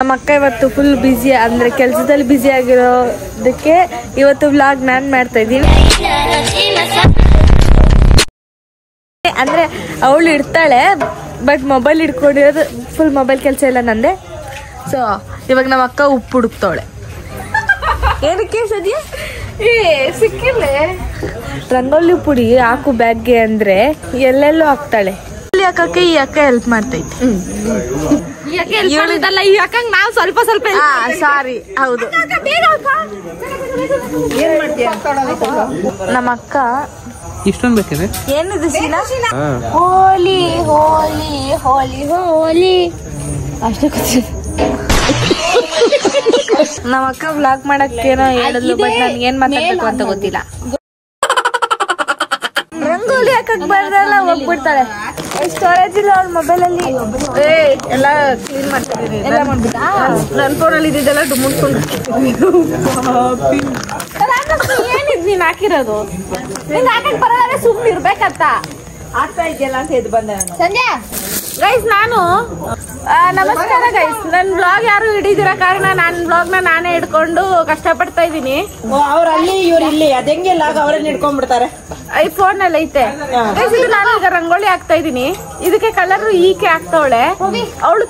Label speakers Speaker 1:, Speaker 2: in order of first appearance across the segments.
Speaker 1: ನಮ್ಮ ಅಕ್ಕ ಇವತ್ತು ಫುಲ್ ಬಿಸಿ ಅಂದ್ರೆ ಕೆಲಸದಲ್ಲಿ ಬಿಸಿ ಆಗಿರೋದಕ್ಕೆ ಇವತ್ತು ವ್ಲಾಗ್ ನಾನ್ ಮಾಡ್ತಾ ಇದ್ದೀನಿ. ಅಂದ್ರೆ ಅವಳು ಇಡ್ತಾಳೆ ಬಟ್ ಮೊಬೈಲ್ ಇಟ್ಕೊಂಡಿರೋದು ಫುಲ್ ಮೊಬೈಲ್ ಕೆಲಸ ಇಲ್ಲ ನಂದೆ. ಸೊ ಇವಾಗ ನಮ್ಮ ಅಕ್ಕ ಉಪ್ಪು ಹುಡುಕ್ತಾವಳೆ. ಏನಕ್ಕೆ ಸದ್ಯ ಸಿಕ್ಕಿಲ್ಲ ರಂಗೋಲಿ ಪುಡಿ ಹಾಕು ಬ್ಯಾಗ್ಗೆ ಅಂದ್ರೆ ಎಲ್ಲೆಲ್ಲೂ ಹಾಕ್ತಾಳೆ. ಅಕ್ಕಕ್ಕೆ ಈ ಅಕ್ಕ ಹೆಲ್ಪ್ ಮಾಡ್ತೈತಿ. ನಾವು ಸ್ವಲ್ಪ ಸ್ವಲ್ಪ ಸಾರಿ ಹೌದು. ನಮ್ಮ ಅಕ್ಕ
Speaker 2: ಇಷ್ಟೊಂದು ಬೇಕಿದೆ
Speaker 1: ಏನಿದೆ ಹೋಲಿ ಹೋಲಿ ಹೋಲಿ ಹೋಲಿ ಅಷ್ಟೇ. ನಮ್ಮ ಅಕ್ಕ ವ್ಲಾಗ್ ಮಾಡಕ್ಕೇನೋ ಹೇಳಿದ್ಲು ಬಟ್ ನನ್ಗೆ ಏನ್ ಮಾತಾಡ್ಬೇಕು ಅಂತ ಗೊತ್ತಿಲ್ಲ. ರಂಗೋಲಿ ಹಾಕಕ್ ಬರ್ದಲ್ಲ ಹೋಗ್ಬಿಡ್ತಾಳೆ. ಸ್ಟೋರೇಜ್ ಇಲ್ಲ ಅವ್ಳ ಮೊಬೈಲ್ ಅಲ್ಲಿ. ಎಲ್ಲ ಕ್ಲೀನ್ ಮಾಡ್ತಿದ್ದೀನಿ. ನನ್ ಫೋನಲ್ಲಿ ಇದೆಲ್ಲ ಡುಮ್ಕೊಂಡು ಏನಿದ್ ನೀನ್ ಹಾಕಿರೋದು ನಿಂಗೆ ಹಾಕಕ್ ಬರೋದಾದ್ರೆ ಸುಮ್ಮನೆ ಇರ್ಬೇಕಂತ ಆಗ್ತಾ ಇದೆಯಲ್ಲ ಅಂತ ಎದ್ದು ಬಂದೆ ನಾನು. ಸಂಜೆ ಗೈಸ್ ನಾನು ನಮಸ್ಕಾರ ಗೈಸ್. ನನ್ ಬ್ಲಾಗ್ ಯಾರು ಹಿಡಿದಿರೋ ಕಾರಣ ನನ್ ಬ್ಲಾಗ್ ನ ನಾನೇ ಹಿಡ್ಕೊಂಡು ಕಷ್ಟಪಡ್ತಾ ಇದೀನಿ.
Speaker 3: ಅವ್ರ ಅಲ್ಲಿ ಇವ್ರು ಇಲ್ಲಿ ಅದೆಂಗೆ ಲಾಗ್ ಅವರನ್ನ ಹಿಡ್ಕೊಂಡ್ಬಿಡ್ತಾರೆ.
Speaker 1: ಐಫೋನ್ ಅಲ್ಲಿ ಐತೆ. ನಾನು ಈಗ ರಂಗೋಲಿ ಹಾಕ್ತಾ ಇದೀನಿ. ಇದಕ್ಕೆ ಕಲರ್ ಈಕೆ ಹಾಕ್ತವಳೆ. ಅವಳು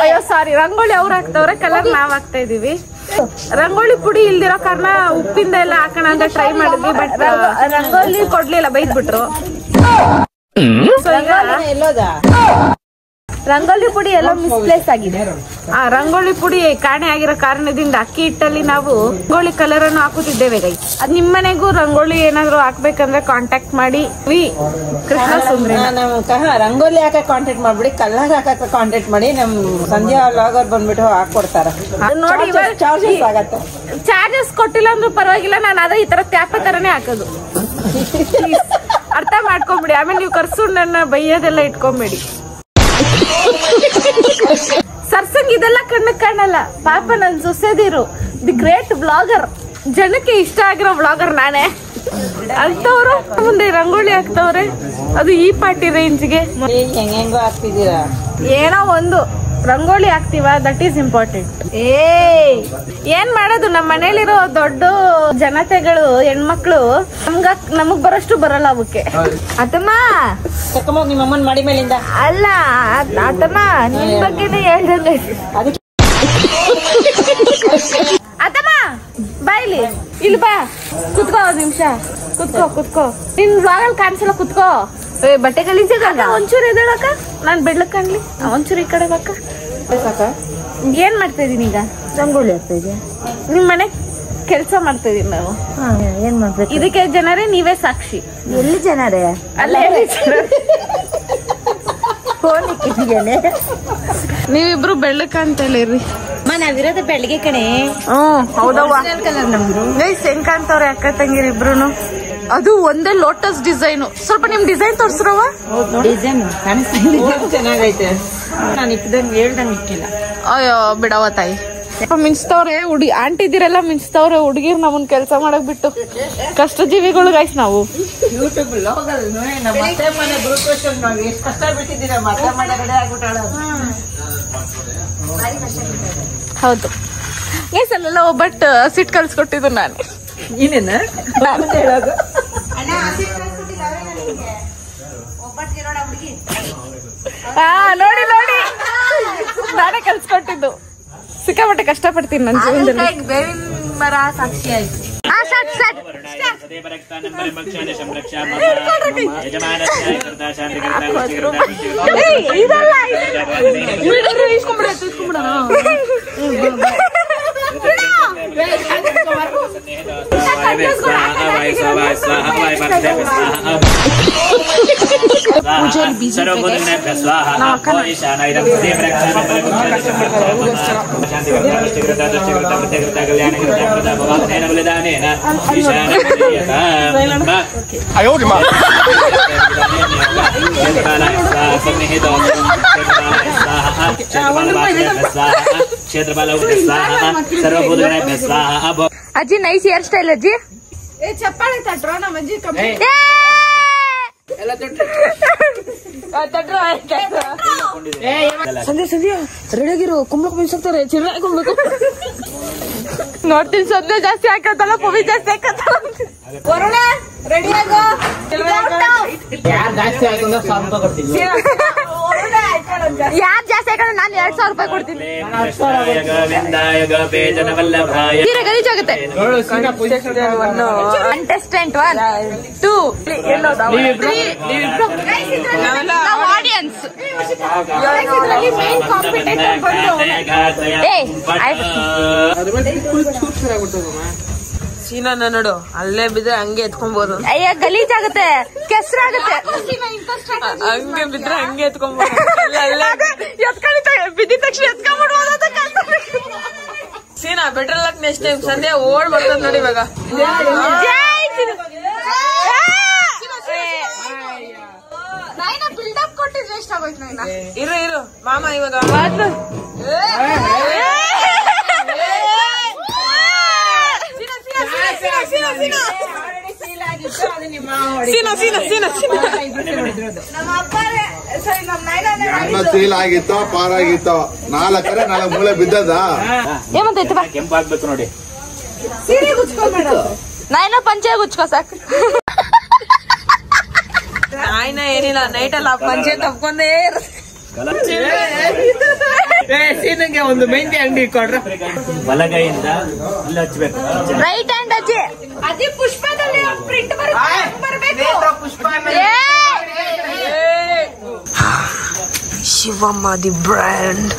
Speaker 1: ಅಯ್ಯೋ ಸಾರಿ ರಂಗೋಲಿ ಅವ್ರು ಹಾಕ್ತವ್ರೆ, ಕಲರ್ ನಾವ್ ಹಾಕ್ತಾ ಇದೀವಿ. ರಂಗೋಲಿ ಪುಡಿ ಇಲ್ದಿರೋ ಕಾರಣ ಉಪ್ಪಿಂದ ಎಲ್ಲ ಹಾಕೋಣ ಅಂತ ಟ್ರೈ ಮಾಡಿದ್ವಿ ಬಟ್ ರಂಗೋಲಿ ಕೊಡ್ಲಿಲ್ಲ, ಬೈದ್ಬಿಟ್ರು. ರಂಗೋಲಿ ಪುಡಿ ಎಲ್ಲ ಮಿಸ್ಪ್ಲೇಸ್ ಆಗಿದೆ. ರಂಗೋಲಿ ಪುಡಿ ಕಾಣೆ ಆಗಿರೋ ಕಾರಣದಿಂದ ಅಕ್ಕಿ ಹಿಟ್ಟಲ್ಲಿ ನಾವು ರಂಗೋಲಿ ಕಲರ್ ಅನ್ನು ಹಾಕುತ್ತಿದ್ದೇವೆ ಗೈ. ಅದ್ ನಿಮ್ ಮನೆಗೂ ರಂಗೋಲಿ ಏನಾದ್ರು ಹಾಕ್ಬೇಕಂದ್ರೆ ಕಾಂಟ್ಯಾಕ್ಟ್ ಮಾಡಿ ಕೃಷ್ಣ ಸುಂದ್ರಿ.
Speaker 3: ರಂಗೋಲಿ ಹಾಕಕ್ ಕಾಂಟ್ಯಾಕ್ಟ್ ಮಾಡ್ಬಿಡಿ, ಕಲರ್ ಹಾಕಕ್ ಕಾಂಟ್ಯಾಕ್ಟ್ ಮಾಡಿ. ನಮ್ ಸಂಧ್ಯಾ ವ್ಲಾಗರ್ ಬಂದ್ಬಿಟ್ಟು ಹಾಕೊಡ್ತಾರ.
Speaker 1: ನೋಡಿ ಚಾರ್ಜಸ್ ಕೊಟ್ಟಿಲ್ಲ ಅಂದ್ರೂ ಪರವಾಗಿಲ್ಲ, ನಾನು ಅದೇ ಈ ತರ ತ್ಯಾಪ ತರನೇ ಹಾಕೋದು. ಅರ್ಥ ಮಾಡ್ಕೊಂಬಿಡಿ. ಆಮೇಲೆ ನೀವು ಕರ್ಸು ನನ್ನ ಬೈಯೋದೆಲ್ಲ ಇಟ್ಕೊಂಬೇಡಿ. ಸರ್ಸಂಗ್ ಇದೆಲ್ಲ ಕಣ್ಣಕ್ ಕಾಣಲ್ಲ. ಪಾಪ ನನ್ ಸೊಸೆದಿರು ದಿ ಗ್ರೇಟ್ ಬ್ಲಾಗರ್, ಜನಕ್ಕೆ ಇಷ್ಟ ಆಗಿರೋ ಬ್ಲಾಗರ್ ನಾನೇ. ಅಂತವ್ರು ಮುಂದೆ ರಂಗೋಲಿ ಹಾಕ್ತವ್ರೆ, ಅದು ಈ ಪಾರ್ಟಿ ರೇಂಜ್ಗೆ.
Speaker 3: ಹೆಂಗೋ ಹಾಕ್ತಿದ್ದೀರಾ?
Speaker 1: ಏನೋ ಒಂದು ರಂಗೋಲಿ ಹಾಕ್ತಿವ, ದಟ್ ಈಸ್ ಇಂಪಾರ್ಟೆಂಟ್. ಏನ್ ಮಾಡೋದು, ನಮ್ಮ ಮನೇಲಿರೋ ದೊಡ್ಡ ಜನತೆಗಳು ಹೆಣ್ಮಕ್ಳು ನಮಗ್ ಬರೋಷ್ಟು ಬರಲ್ಲ ಅವಕ್ಕೆ. ಅತಮ್ಮ
Speaker 3: ನಿಮ್ಮಮ್ಮನ್ ಮಾಡಿ ಮೇಲಿಂದ
Speaker 1: ಅಲ್ಲ ಅತಮ್ಮ ನಿನ್ ಬಗ್ಗೆನೇ ಹೇಳ್ದಂಗ. ಅತಮ್ಮ ಬಾಯ್ಲಿ ಇಲ್ಲಿ ಬಾ, ಕುತ್ಕೋ ಒಂದ್ ನಿಮಿಷ. ಕುತ್ಕೋ ನಿನ್ ಬ್ಲಾಗಲ್ಲಿ ಕಾಣಿಸಲ್ಲ, ಕುತ್ಕೋ. ಬಟ್ಟೆ ಗಲೀಜಾಗ ಒಂಚೂರು ಎದಳಕ್ಕ, ನಾನ್ ಬೆಳ್ಳಕ್ ಕಾಣ್ಲಿ. ಒಂಚೂರು ಈ ಕಡೆ ಬಕ್ಕ. ಏನ್ ಮಾಡ್ತಾ ಇದೀನಿ ಈಗ?
Speaker 3: ರಂಗೋಲಿ ಹಾಕ್ತಾ ಇದೀಯ?
Speaker 1: ನಿಮ್ ಮನೆ ಕೆಲ್ಸ ಮಾಡ್ತಾ ಇದೀನಿ ನಾವು.
Speaker 3: ಏನ್ ಮಾಡ್ಬೇಕು? ಇದಕ್ಕೆ
Speaker 1: ಜನರೇ ನೀವೇ ಸಾಕ್ಷಿ.
Speaker 3: ಎಲ್ಲಿ ಜನರೇ?
Speaker 1: ಅಲ್ಲ ನೀವಿಬ್ರು ಬೆಳ್ಳಕ್ ಕಾಣ್ತೇಳಿ.
Speaker 3: ನಾವಿರೋದ ಬೆಳಗ್ಗೆ ಕಣೆ.
Speaker 1: ಹೌದವ್ವ. ಹೆಂಗ್ ಕಾಣ್ತವ್ರೆ ಅಕ್ಕ ತಂಗಿರಿ ಇಬ್ರು. ಅದು ಒಂದೇ ಲೋಟಸ್ ಡಿಸೈನ್. ಸ್ವಲ್ಪ ನಿಮ್ ಡಿಸೈನ್ ತೋರ್ಸ್ರವ.
Speaker 3: ಡಿಸೈನ್ ಚೆನ್ನಾಗೈತೆ. ನಾನು ಇಪ್ಪದಂಗ್ ಹೇಳ್ದಂಗ್ ಇಕ್ಕಿಲ್ಲ.
Speaker 1: ಅಯ್ಯೋ ಬಿಡವ ತಾಯಿ. ಮಿಂಚ್ತವ್ರೆ ಆಂಟಿದಿರೆಲ್ಲ ಮಿಂಚ್ತವ್ರೆ. ಹುಡುಗಿರ್ ನಮ್ಮನ್ ಕೆಲ್ಸ ಮಾಡಕ್ ಬಿಟ್ಟು ಕಷ್ಟ ಜೀವಿಗಳು ಗೈಸ್ ನಾವು.
Speaker 3: ಯೂಟ್ಯೂಬ್ ಎಷ್ಟು ಕಷ್ಟ ಬಿಟ್ಟಿದ್ದೀರ.
Speaker 1: ಹೌದು ಗೈಸ್, ಅಲ್ಲೆಲ್ಲ ಒಬ್ಬಟ್ಟು ಸಿಟ್ ಕಲ್ಸ್ಕೊಟ್ಟಿದ್ದು ನಾನು.
Speaker 3: ಏನೇನ ಹೇಳೋದು?
Speaker 1: ನೋಡಿ ನಾನೇ ಕಲ್ಸ್ಕೊಟ್ಟಿದ್ದು. ಸಿಕ್ಕಾಪಟ್ಟೆ ಕಷ್ಟಪಡ್ತೀನಿ ನನ್ನ ಜೀವನದಲ್ಲಿ. ಬೇವಿನ ಮರ ಸಾಕ್ಷಿ ಆಯ್ತು.
Speaker 4: अजी नई हेयर स्टाइल अजी
Speaker 1: चप्पल तट्रो ना मजी ಸಂಧ್ಯಾ ಸಂಧ್ಯಾ ರೆಡಿಯಾಗಿರು ಕುಂಬ್ಳಕ್ ಮಿನ್ಸಾಕ್ತಾರೆ ಚಿರಾಗಿ ಕುಂಬ್ಬೇಕು ನೋಡ್ತೀನಿ ಸಂಧ್ಯಾ ಜಾಸ್ತಿ ಹಾಕತ್ತಲ್ಲ ಪವಿ ಜಾಸ್ತಿ ಹಾಕತ್ತಲ್ಲ ವರುಣ ರೆಡಿಯಾಗೋ
Speaker 2: ಯಾರು ಜಾಸ್ತಿ ಆಯ್ತು 1,000 ರೂಪಾಯಿ ಕೊಡ್ತೀನಿ.
Speaker 1: ಯಾರು ಜಾಸ್ತಿ ಹಾಕಿದ್ರೆ ನಾನು 2,000 ರೂಪಾಯಿ ಕೊಡ್ತೀನಿ. ಗಲೀಜಾಗುತ್ತೆ. ಕಂಟೆಸ್ಟೆಂಟ್ 1 2 ಆಡಿಯನ್ಸ್ ಮೇನ್ ಕಾಂಪಿಟೇಟರ್ ಬಂದು
Speaker 3: ಸೀನಾ ನೋಡು ಅಲ್ಲೇ ಬಿದ್ರೆ ಹಂಗೆ ಎತ್ಕೊಬಹುದು.
Speaker 1: ಅಯ್ಯ ಗಲೀಜಾಗುತ್ತೆ ಕೆಸರಾಗುತ್ತೆ
Speaker 3: ಹಂಗೆ ಬಿದ್ರೆ ಹಂಗೆ ಎತ್ಕೊಬಹುದು.
Speaker 1: ಬಿದ್ದ ತಕ್ಷಣ ಎತ್ಕೊಂಡ್ಬಿಡ್ಬೋದು.
Speaker 3: ಸೀನಾ ಬೆಟರ್ ಲಕ್ ನೆಕ್ಸ್ಟ್ ಟೈಮ್. ಸಂಧ್ಯಾ ಓಡ್ ಬರ್ತದ ನೋಡಿ ಇವಾಗ.
Speaker 1: ಬಿಲ್ಡಪ್ ಕೊಟ್ಟಿದ್ರೆ ಎಷ್ಟ ಆಗೋಯ್ತು
Speaker 3: ಇರು ಮಾಮ ಇವಾಗ
Speaker 4: ಸೀಲ್ ಆಗಿತ್ತೋ ಪಾರಾಗಿತ್ತೋ 4 ಮೂಳೆ ಬಿದ್ದದ
Speaker 1: ಏಮಂತೈತೆ ಬಾ
Speaker 2: ಕೆಂಪಾಗ್ಬೇಕು ನೋಡಿ.
Speaker 1: ಸೀರೆ ಗುಚ್ಕೊಂಡ್ಬೇಡ ನಾಯಿನ ಪಂಚೆ ಗುಚ್ಕೋ ಸಾಕು.
Speaker 3: ನಾಯಿನ ಏನಿಲ್ಲ ನೈಟ್ ಅಲ್ಲಿ ಪಂಚೆ ತಪ್ಕೊಂಡೇ
Speaker 2: ಸೀನಂಗೆ ಒಂದು ಮೆಹಂದಿ ಅಂಗಡಿ ಕೊಡ್ರ. ಬಲಗೈಯಿಂದ ಇಲ್ಲಿ ಹಚ್ಬೇಕು.
Speaker 1: ರೈಟ್ ಹ್ಯಾಂಡ್ ಅಜ್ಜಿ ಅಜ್ಜಿ ಪುಷ್ಪದಲ್ಲಿ ಪ್ರಿಂಟ್ ಬರಬೇಕು. Shivamma the brand.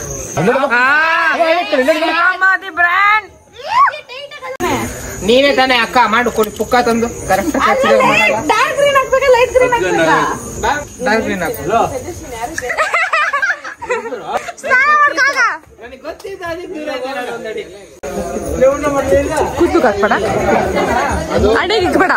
Speaker 2: ನೀನೇ ತಾನೇ ಅಕ್ಕ ಮಾಡು ಕೊಡಿ ಪುಕ್ಕ ತಂದು ಕರೆಕ್ಟ್
Speaker 1: ಡಾರ್ಕ್ ಗ್ರೀನ್ ಹಾಕ್ಬೇಕಾ ಲೈಟ್ ಗ್ರೀನ್ ಹಾಕ್ಬೇಕಾ?
Speaker 2: ಡಾರ್ಕ್ ಗ್ರೀನ್ ಹಾಕು.
Speaker 1: ಕೂತ್ಲು ಹಾಕ್ಬೇಡ ಅಡಿಗೆ ಇಕ್ಬೇಡ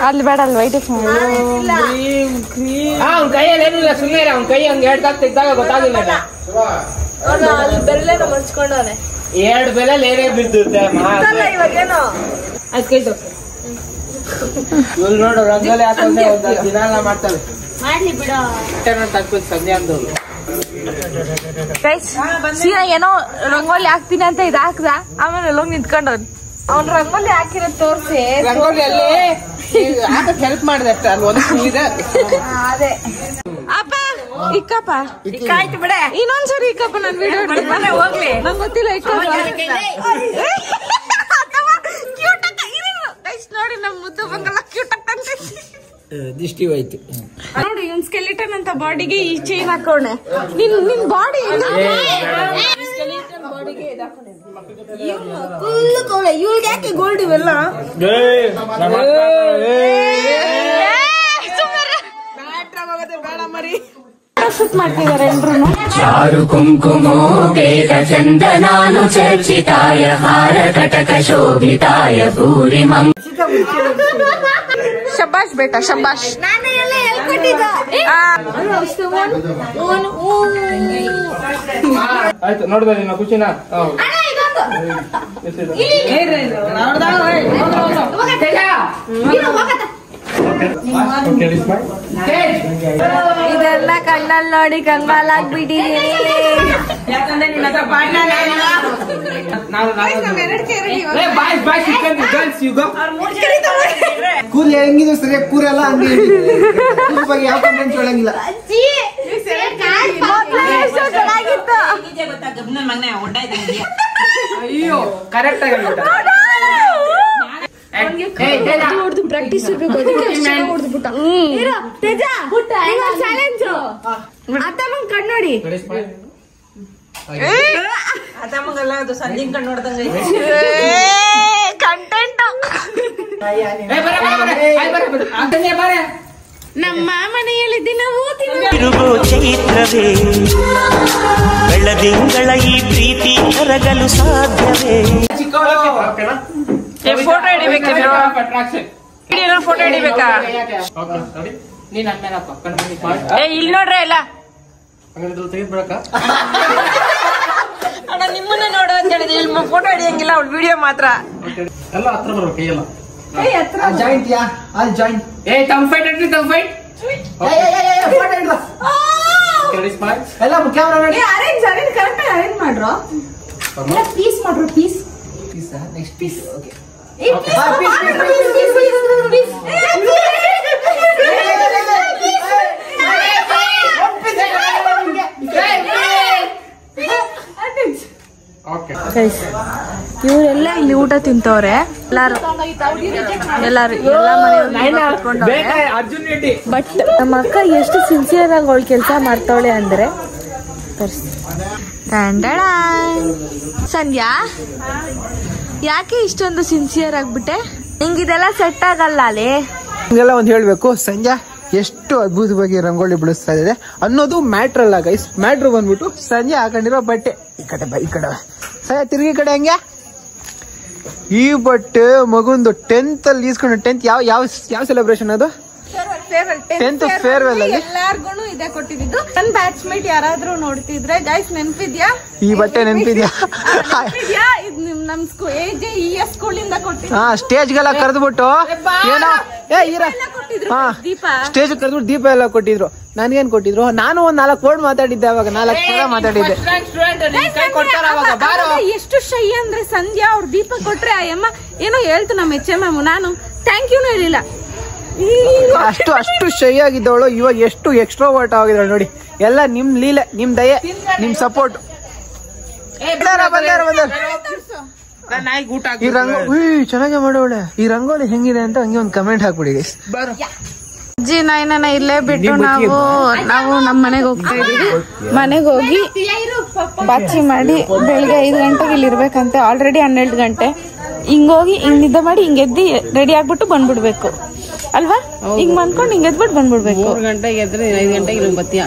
Speaker 1: ಅಲ್ಲಿ ಬೇಡ ಅಲ್ಲಿ ವೈಟ್
Speaker 2: ಅವ್ನ ಕೈಯಲ್ಲಿ ಏನಿಲ್ಲ ಸುಮ್ಮನೆ ಅವ್ನ ಕೈ ಹಂಗೆ 2 ತಾಕ್ ತೆಗ್ದಾಗ ಗೊತ್ತಾಗಿಲ್ಲ.
Speaker 1: ಬೆರಳೆಲ್ಲ ಮರ್ಚ್ಕೊಂಡವನೆ
Speaker 2: 2 ಬೆಲೆಲ್ಲಿ ಏನೇ ಬಿದ್ದುತ್ತೆ
Speaker 1: ಇವಾಗೇನೋ
Speaker 2: ಇವ್ರು ನೋಡು ರಂಗೋಲಿ ಹಾಕೊಂಡೆ ದಿನ ಮಾಡ್ತಾಳೆ.
Speaker 1: ಮಾಡ್ಲಿ ಬಿಡ
Speaker 2: ತಕ್ಬೇಕು ಸಂಧ್ಯಾ ಅಂದವ್ರು.
Speaker 1: ಸೀನಾ ಏನೋ ರಂಗೋಲಿ ಹಾಕ್ತೀನಿ ಅಂತ ಇದು ಹಾಕ್ದ ಆಮೇಲೆ ಎಲ್ಲೋಗಿ ನಿಂತ್ಕೊಂಡವ್ನು. ಅವ್ನ್ ರಂಗೋಲಿ ಹಾಕಿರೋದ್ ತೋರ್ಸಿ
Speaker 3: ರಂಗೋಲಿಯಲ್ಲಿ ಹಾಕಕ್ ಹೆಲ್ಪ್ ಮಾಡಿದೆ ಅಷ್ಟೇ. ಅಲ್ಲಿ ಒಂದು ಇದೆ
Speaker 1: ಅದೇ ಅಪ್ಪ ಇಕ್ಕಪ್ಪ ಇಕ್ಕಾಯ್ತು ಬಿಡ ಇನ್ನೊಂದ್ಸರಿ ಇಕ್ಕಪ್ಪ ನನ್ ವಿಡಿಯೋ ಹೋಗ್ಲಿ ನಂಗೆ ಗೊತ್ತಿಲ್ಲ ನೋಡಿ ನಮ್ ಮುದ್ದು ಬಂಗಲ್ಲ ಕ್ಯೂಟ್ ಆಗ್ತಂತ
Speaker 2: ದಿಷ್ಟಿ ಹೋಯ್ತು
Speaker 1: ನೋಡಿ ಇವ್ನ್ ಸ್ಕೆಲಿಟನ್ ಅಂತ ಬಾಡಿಗೆ ಈ ಚೈನ್ ಹಾಕೋಣೆ ನಿನ್ ಬಾಡಿ ಇವ್ಳಿಗೆ ಯಾಕೆ ಗೋಲ್ಡ್ ಇವೆಲ್ಲ
Speaker 3: ಬೇಡ ಮರಿ
Speaker 1: ಮಾಡ್ತಿದಾರೆ ಎಲ್ರು
Speaker 5: ಚಾರು ಕುಂಕುಮೋಪೇತ ಚಂದನಾನು ಚರ್ಚಿತಾಯ ಹಾರ ಕಟಕ ಶೋಭಿತಾಯ ಭೂರಿ
Speaker 1: ಶಬಾಷ್ ಬೇಟ ಶಬಾಷ್
Speaker 2: ಆಯ್ತು ನೋಡ್ದ ನಿನ್ನ ಖುಷಿನ
Speaker 1: ಇದೆಲ್ಲ ಕಣ್ಣಲ್ಲಿ ನೋಡಿ ಕಂಗಾಲಾಗ್ಬಿಟ್ಟಿದೀನಿ.
Speaker 3: ಯಾಕಂದ್ರೆ ನಿನ್ನ ಹತ್ರ
Speaker 6: ಕೂಲ್ ಹೆಂಗಿದ್ರು ಸರಿಯಾಗಿ ಕೂರಲ್ಲ ಹಂಗೆ ಬಗ್ಗೆ ಯಾವ ಕಮೆಂಟ್ ಹೇಳಂಗಿಲ್ಲ.
Speaker 2: ಅಯ್ಯೋ ಕರೆಕ್ಟ್ ಆಗಿ
Speaker 1: ಪ್ರಾಕ್ಟೀಸ್ ಇರ್ಬೇಕು ಕಣ್ ನೋಡಿ
Speaker 3: ಅದಮ್ಮಂಗಲ್ಲ ಅದು ಸಂಜೆ ಕಣ್ಣು ನೋಡ್ದಂಗ
Speaker 1: ಕಂಟೆಂಟ್ ನಮ್ಮ ಮನೆಯಲ್ಲಿ ದಿನವೂ
Speaker 7: ತಿರುಗೋ ಚೈತ್ರವೇ ಬೆಳದಿಂಗಳ ಈ ಪ್ರೀತಿ ಕರಗಲು ಸಾಧ್ಯವೇ.
Speaker 3: ಫೋಟೋ ಹಿಡಿಬೇಕು ಫೋಟೋ ಹಿಡಿಬೇಕಾ
Speaker 2: ನೀನ್
Speaker 3: ಇಲ್ಲಿ ನೋಡ್ರೆ ಎಲ್ಲ ಅಣ್ಣ ನಿಮ್ಮನ್ನ ನೋಡು ಅಂತ ಹೇಳಿದ್ರೆ ಇಲ್ಲಿ ಫೋಟೋ ಹಿಡಿಯಂಗಿಲ್ಲ ಅವ್ಳು ವಿಡಿಯೋ ಮಾತ್ರ
Speaker 2: ಎಲ್ಲ ಹತ್ರ ಬರ್ಬೇಕು ಕೈಯೆಲ್ಲ
Speaker 6: ಜಾಯಿಂಟ್ ಯಾ ಅಲ್ಲಿ ಜಾಯಿಂಟ್
Speaker 2: ಕಂಫೈಟ್ ಕಂಫೈಟ್
Speaker 6: ಎಲ್ಲ ಕ್ಯಾಮ್ರಾ ನೋಡಿ
Speaker 1: ಅರೇಂಜ್ ಕರೆಕ್ಟ್ ಅರೇಂಜ್ ಮಾಡ್ರೋ ಪೀಸ್ ಮಾಡ್ರೋ ಪೀಸ್
Speaker 6: ನೆಕ್ಸ್ಟ್ ಪೀಸ್ ಓಕೆ
Speaker 1: ಇವರೆಲ್ಲ ಇಲ್ಲಿ ಊಟ ತಿಂತವ್ರೆ ಎಲ್ಲಾರು ಎಲ್ಲ
Speaker 2: ಅರ್ಜುನ್ ರೆಡ್ಡಿ.
Speaker 1: ಬಟ್ ನಮ್ಮ ಅಕ್ಕ ಎಷ್ಟು ಸಿನ್ಸಿಯರ್ ಆಗಿ ಅವಳು ಕೆಲಸ ಮಾಡ್ತಾವಳೆ ಅಂದ್ರೆ ಸಂಧ್ಯಾ ಯಾಕೆ ಇಷ್ಟೊಂದು ಸಿನ್ಸಿಯರ್ ಆಗ್ಬಿಟ್ಟೆ? ನಿಂಗಿದೆಲ್ಲ ಸೆಟ್ ಆಗಲ್ಲ ಅಲ್ಲೇ.
Speaker 6: ಹಿಂಗೆಲ್ಲ ಒಂದ್ ಹೇಳ್ಬೇಕು, ಸಂಧ್ಯಾ ಎಷ್ಟು ಅದ್ಭುತವಾಗಿ ರಂಗೋಲಿ ಬಿಡಿಸ್ತಾ ಇದೆ ಅನ್ನೋದು ಮ್ಯಾಟ್ರ್ ಅಲ್ಲ ಗೈಸ್. ಮ್ಯಾಟ್ರ್ ಬಂದ್ಬಿಟ್ಟು ಸಂಜೆ ಹಾಕೊಂಡಿರೋ ಬಟ್ಟೆ. ಈ ಕಡೆ ಬಾ, ಈ ಕಡೆ ಸಂಜೆ ತಿರುಗಿ ಕಡೆ ಹಂಗೆ. ಈ ಬಟ್ಟೆ ಮಗುಂದು 10th ಅಲ್ಲಿ ಈಸ್ಕೊಂಡು 10th ಯಾವ ಸೆಲೆಬ್ರೇಷನ್ ಅದು? 10th ಫೇರ್ವೆಲ್ ಅಲ್ಲಿ
Speaker 1: ಎಲ್ಲಾರ್ಗು ಇದೇ ಕೊಟ್ಟಿದ್ದು. ನನ್ ಬ್ಯಾಚ್ ಮೇಟ್ ಯಾರಾದ್ರೂ ನೋಡ್ತಿದ್ರೆ ಗೈಸ್ ನೆನ್ಪಿದ್ಯಾ?
Speaker 6: ಈ ಬಟ್ಟೆ ನೆನ್ಪಿದ್ಯಾ?
Speaker 1: ಇದು ನಮ್ ಸ್ಕೂಲ್ ಇಂದ ಕೊಟ್ಟಿದ್ದು.
Speaker 6: ಸ್ಟೇಜ್ಗೆಲ್ಲ ಕರೆದ್ಬಿಟ್ಟು ಏನೋ ಸ್ಟೇಜ್ ಕರೆದ್ಬಿಟ್ಟು ದೀಪ ಎಲ್ಲ ಕೊಟ್ಟಿದ್ರು. ನನ್ಗೇನ್ ಕೊಟ್ಟಿದ್ರು? ನಾನು ಒಂದ್ 4 ವರ್ಡ್ ಮಾತಾಡಿದ್ದೆ ಅವಾಗ, 4 ಸಲ ಮಾತಾಡಿದ್ದೆ.
Speaker 1: ಎಷ್ಟು ಶೈ ಅಂದ್ರೆ ಸಂಧ್ಯಾ ಅವ್ರ ದೀಪ ಕೊಟ್ರೆ ಆ ಅಮ್ಮ ಏನೋ ಹೇಳ್ತು ನಮ್ಮ HM ನಾನು ಥ್ಯಾಂಕ್ ಯೂನು ಹೇಳಿಲ್ಲ.
Speaker 6: ಅಷ್ಟು ಶೈ ಆಗಿದ್ದವಳು ಇವಾಗ ಎಷ್ಟು ಎಕ್ಸ್ಟ್ರೋವರ್ಟ್ ಆಗಿದ್ದಾಳೆ ನೋಡಿ. ಎಲ್ಲ ನಿಮ್ ಲೀಲೆ, ನಿಮ್ ದಯೆ, ನಿಮ್ ಸಪೋರ್ಟ್. ಈ ಚೆನ್ನಾಗಿ ಮಾಡೋಳೆ. ಈ ರಂಗೋಲಿ ಹೆಂಗಿದೆ ಅಂತ ಹಂಗೆ ಒಂದ್ ಕಮೆಂಟ್ ಹಾಕ್ಬಿಡಿ.
Speaker 1: ಅಜ್ಜಿ ನಾಯಿನ ಇಲ್ಲೇ ಬಿಟ್ಟು ನಾವು ನಮ್ಮ ಮನೆಗೆ ಹೋಗ್ತಾ ಇದೀವಿ. ಮನೆಗೆ ಹೋಗಿ ಬಾಚಿ ಮಾಡಿ ಬೆಳಿಗ್ಗೆ 5 ಗಂಟೆಗೆ ಇಲ್ಲಿ ಇರ್ಬೇಕಂತೆ. ಆಲ್ರೆಡಿ 12 ಗಂಟೆ. ಹಿಂಗೋಗಿ ಹಿಂಗ್ ನಿದ್ದೆ ಮಾಡಿ ಹಿಂಗ್ ಎದ್ದಿ ರೆಡಿ ಆಗ್ಬಿಟ್ಟು ಬಂದ್ಬಿಡ್ಬೇಕು ಅಲ್ವಾ? ಹಿಂಗ್ ಬಂದ್ಕೊಂಡು ಹಿಂಗ್ ಎದ್ಬಿಟ್ಟು ಬಂದ್ಬಿಡ್ಬೇಕು.
Speaker 3: 3 ಗಂಟೆಗೆ ಎದ್ರೆ 5 ಗಂಟೆಗೆ ಇಲ್ಲಿ ಬತ್ತೀಯ.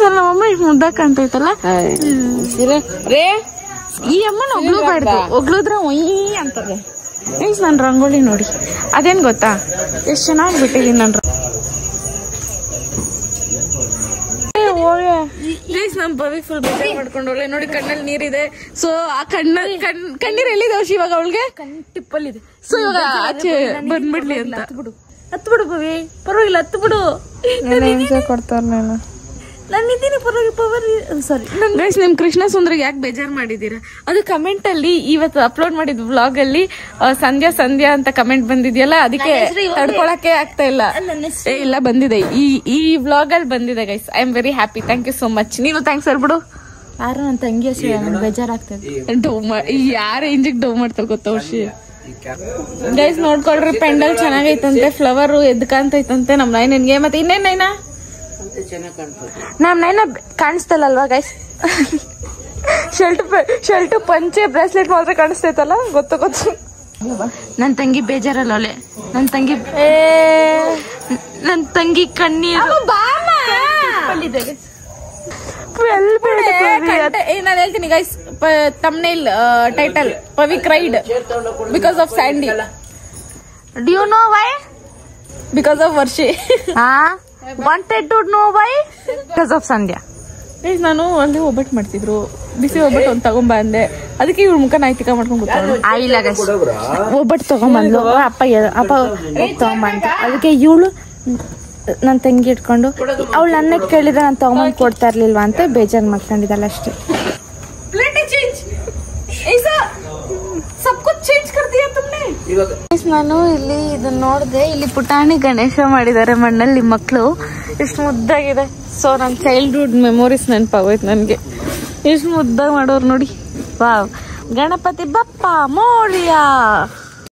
Speaker 1: ಸರ್ ನಮ್ಮಮ್ಮ ಇಷ್ಟು ಮುದ್ದ ಕಾಣ್ತೈತಲ್ಲ ರೇ. ಈ ಅಮ್ಮನ ಒಗ್ಲೂಬಾರ್ದು, ಒಗ್ಲುದ್ರೆ ಒಯ್ಯಿ ಅಂತದೆ. ಮೀನ್ಸ್ ನನ್ ರಂಗೋಲಿ ನೋಡಿ ಅದೇನ್ ಗೊತ್ತಾ ಎಷ್ಟ್ ಚೆನ್ನಾಗಿ ಬಿಟ್ಟಿದೀನಿ ನನ್ ನಮ್ ಬವಿ ಫುಲ್ ಬೇಜಾರ್ ಮಾಡ್ಕೊಂಡವಳೆ ನೋಡಿ. ಕಣ್ಣಲ್ಲಿ ನೀರಿದೆ. ಸೊ ಆ ಕಣ್ಣೀರ್ ಎಲ್ಲಿದಾವ್ ಇವಾಗ ಅವಳಿಗೆ? ಟಿಪ್ಪಲ್ಲಿದೆ. ಸೊ ಇವಾಗ ಆಚೆ ಬಂದ್ಬಿಡ್ಲಿ ಅಂತ. ಹತ್ತು ಬಿಡು ಬವಿ, ಪರವಾಗಿಲ್ಲ ಹತ್ತು ಬಿಡು. ಕೊಡ್ತಾರ ನಾನಿದ್ದೀನಿ ಪರವಾಗಿ. ಸಾರಿ ಗೈಸ್, ನಿಮ್ ಕೃಷ್ಣ ಸುಂದ್ರಿಗೆ ಯಾಕೆ ಬೇಜಾರ್ ಮಾಡಿದೀರಾ? ಅದು ಕಮೆಂಟ್ ಅಲ್ಲಿ ಇವತ್ತು ಅಪ್ಲೋಡ್ ಮಾಡಿದ್ ವ್ಲಾಗ್ ಅಲ್ಲಿ ಸಂಧ್ಯಾ ಅಂತ ಕಮೆಂಟ್ ಬಂದಿದ್ಯಲ್ಲ, ಅದಕ್ಕೆ ತಡ್ಕೊಳಕ್ಕೆ ಆಗ್ತಾ ಇಲ್ಲ. ಇಲ್ಲ ಬಂದಿದೆ, ಈ ವ್ಲಾಗ್ ಅಲ್ಲಿ ಬಂದಿದೆ ಗೈಸ್. I am very happy. Thank you so much. ನೀನು ಥ್ಯಾಂಕ್ಸ್ ಹೇಳ್ಬಿಡು. ಯಾರು ನನ್ನ ತಂಗಿ ಹೆಸರು ಬೇಜಾರಾಗ್ತದೆ. ಯಾರ ಇಂಜಿಗೆ ಡೌ ಮಾಡ್ತಾರೆ ಗೊತ್ತಾ ವರ್ಷಿ. ಗೈಸ್ ನೋಡ್ಕೊಳ್ರಿ, ಪೆಂಡಲ್ ಚೆನ್ನಾಗೈತಂತೆ, ಫ್ಲವರ್ ಎದ್ಕಂತೈತಂತೆ ನಮ್ ನೈನನ್ಗೆ. ಮತ್ತೆ ಇನ್ನೇನ್ ನೈನಾ ನಮ್ ನೈನ ಕಾಣಿಸ್ತಲ್ವಾ ಗೈಸ್? ಶರ್ಟ್ ಪಂಚೆ ಬ್ರೇಸ್ಲೆಟ್ ಮಾತ್ರ ಕಾಣಿಸ್ತೈತಲ್ಲ, ಗೊತ್ತು. ನನ್ ತಂಗಿ ಬೇಜಾರಲ್ಲ, ನನ್ ತಂಗಿ ಕಣ್ಣೀರು. ನಾನು ಹೇಳ್ತೀನಿ guys, thumbnail title Pavi cried because of Sandy. Do you know why? Because of Varshi. Wanted to know why? Because of Sandhya. ನಾನು ಅಲ್ಲಿ ಒಬ್ಬಟ್ಟು ಮಾಡ್ತಿದ್ರು, ಬಿಸಿ ಒಬ್ಬಟ್ಟು ಒಂದು ತಗೊಂಬ ಅಂದೆ. ಅದಕ್ಕೆ ಇವ್ರ ಮುಖ ನಾಯ್ತಿಕ ಮಾಡ್ಕೊಂಡ್ ಗೊತ್ತಾಗ ಇಲ್ಲ ಗೈಸ್. ಒಬ್ಬಟ್ಟು ತಗೊಂಬಂದ್ಲು, ಅಪ್ಪ ತಗೊಂಬಂತ. ಅದಕ್ಕೆ ಇವಳು ನನ್ನ ತಂಗಿ ಇಟ್ಕೊಂಡು ಅವಳು ನನ್ನ ಕೇಳಿದ್ರೆ ನಾನು ತಗೊಂಬಂದ್ ಕೊಡ್ತಾ ಇರ್ಲಿಲ್ವಾ ಅಂತ ಬೇಜಾರ್ ಮಾಡ್ಕೊಂಡಿದ್ದಲ್ಲ ಅಷ್ಟೇ. ನಾನು ಇಲ್ಲಿ ಇದನ್ನ ನೋಡಿದೆ. ಇಲ್ಲಿ ಪುಟಾಣಿ ಗಣೇಶ ಮಾಡಿದ್ದಾರೆ ಮಣ್ಣಲ್ಲಿ ಮಕ್ಕಳು. ಎಷ್ಟು ಮುದ್ದಾಗಿದೆ. ಸೊ ನನ್ನ ಚೈಲ್ಡ್ಹುಡ್ ಮೆಮೊರೀಸ್ ನೆನಪಾಗೋಯ್ತು ನನ್ಗೆ. ಎಷ್ಟು ಮುದ್ದಾಗ ಮಾಡೋರು ನೋಡಿ. ವಾವ್, ಗಣಪತಿ ಬಪ್ಪ ಮೋರಿಯಾ.